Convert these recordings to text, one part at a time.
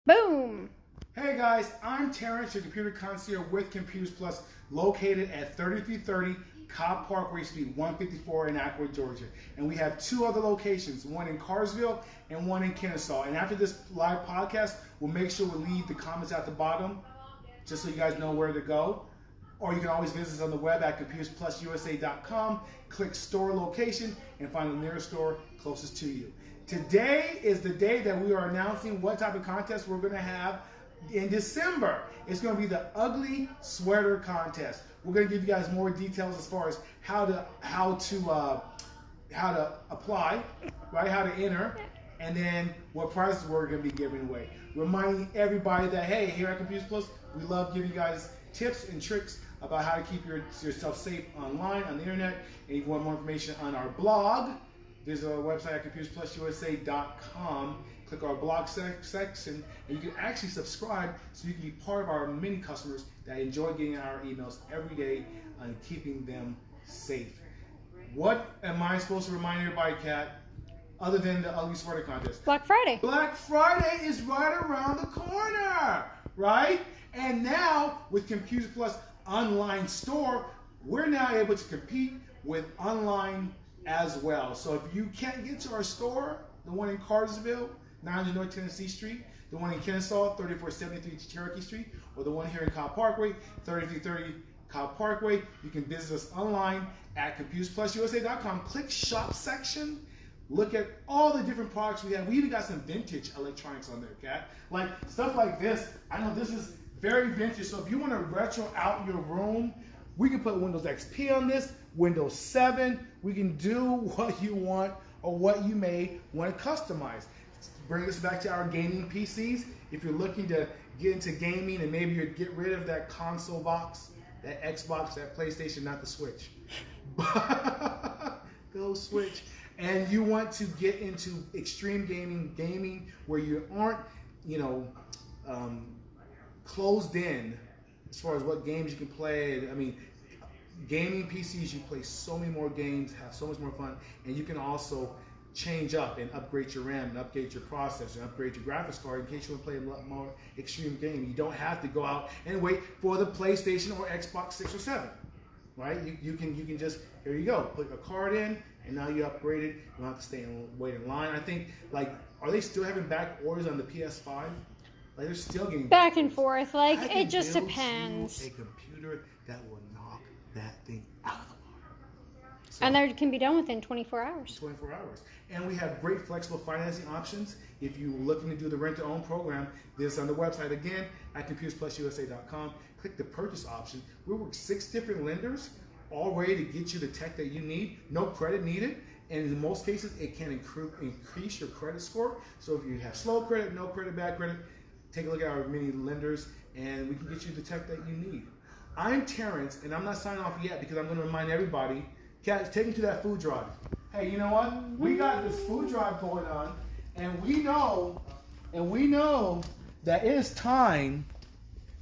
Boom! Hey guys, I'm Terrence, your computer concierge with Computers Plus, located at 3330 Cobb Parkway Street, 154 in Acworth, Georgia. And we have two other locations, one in Carsville and one in Kennesaw. And after this live podcast, we'll make sure we leave the comments at the bottom, just so you guys know where to go. Or you can always visit us on the web at computersplususa.com, click store location, and find the nearest store closest to you. Today is the day that we are announcing what type of contest we're going to have in December. It's going to be the ugly sweater contest. We're going to give you guys more details as far as how to apply, right? How to enter, and then what prizes we're going to be giving away. Reminding everybody that, hey, here at Computers Plus, we love giving you guys tips and tricks about how to keep yourself safe online, on the internet. And if you want more information on our blog, visit our website at computersplususa.com. Click our blog section, and you can actually subscribe so you can be part of our many customers that enjoy getting our emails every day and keeping them safe. What am I supposed to remind everybody, Kat, other than the ugly sweater contest? Black Friday. Black Friday is right around the corner, right? And now with Computers Plus online store, we're now able to compete with online as well. So if you can't get to our store, the one in Cartersville, 900 North Tennessee Street, the one in Kennesaw, 3473 Cherokee Street, or the one here in Cobb Parkway, 3330 Cobb Parkway, you can visit us online at computersplususa.com. Click shop section. Look at all the different products we have. We even got some vintage electronics on there, Kat. Like stuff like this. I know this is very vintage, so if you want to retro out your room, we can put Windows XP on this, Windows 7. We can do what you want or what you may want to customize. Bring us back to our gaming PCs. If you're looking to get into gaming and maybe you get rid of that console box, that Xbox, that PlayStation, not the Switch. Go Switch. And you want to get into extreme gaming where you aren't, closed in as far as what games you can play. I mean, gaming PCs, you play so many more games, have so much more fun, and you can also change up and upgrade your RAM and upgrade your processor and upgrade your graphics card in case you want to play a lot more extreme game. You don't have to go out and wait for the PlayStation or Xbox 6 or 7, right? You can just, here you go, put a card in, and now you upgrade it. You don't have to wait in line. I think, are they still having back orders on the PS5? Like, they're still getting back and forth. Like, it just build depends. you a computer that will knock that thing out of the water. So, And that can be done within 24 hours. 24 hours. And we have great flexible financing options. If you're looking to do the rent-to-own program, this is on the website again at computersplususa.com. Click the purchase option. We work 6 different lenders, all ready to get you the tech that you need. No credit needed. And in most cases, it can increase your credit score. So if you have slow credit, no credit, bad credit, take a look at our many lenders, and we can get you the tech that you need. I'm Terrence, and I'm not signing off yet because I'm going to remind everybody, Kat, take me to that food drive. Hey, you know what? We got this food drive going on, and we know that it is time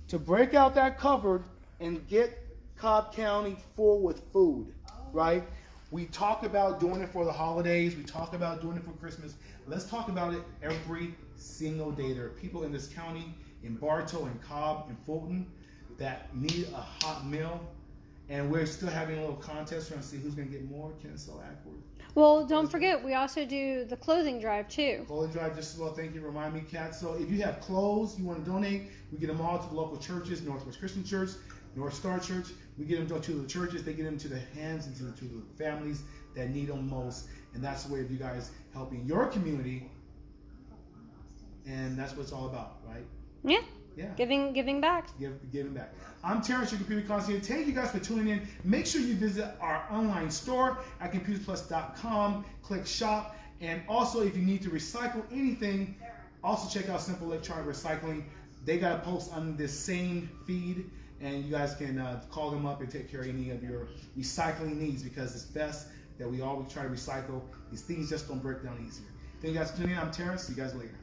to break out that cupboard and get Cobb County full with food, right? We talk about doing it for the holidays. We talk about doing it for Christmas. Let's talk about it every single day. There are people in this county, in Bartow, in Cobb, in Fulton, that need a hot meal. And we're still having a little contest trying to see who's going to get more. Kennesaw, Acworth. Well, don't forget, we also do the clothing drive, too. Clothing drive, just as well. Thank you. Remind me, Kat. So if you have clothes you want to donate, we get them all to the local churches, Northwest Christian Church, North Star Church. We get them to the churches. They get them to the hands and to the families that need them most. And that's the way of you guys helping your community. And that's what it's all about, right? Yeah. Yeah. Giving back. Giving back. I'm Terrence, your computer concierge. Thank you guys for tuning in. Make sure you visit our online store at computersplus.com. Click shop. And also, if you need to recycle anything, also check out Simple Electronic Recycling. They got a post on this same feed, and you guys can call them up and take care of any of your recycling needs, because it's best that we always try to recycle. These things just don't break down easier. Thank you guys for tuning in. I'm Terrence. See you guys later.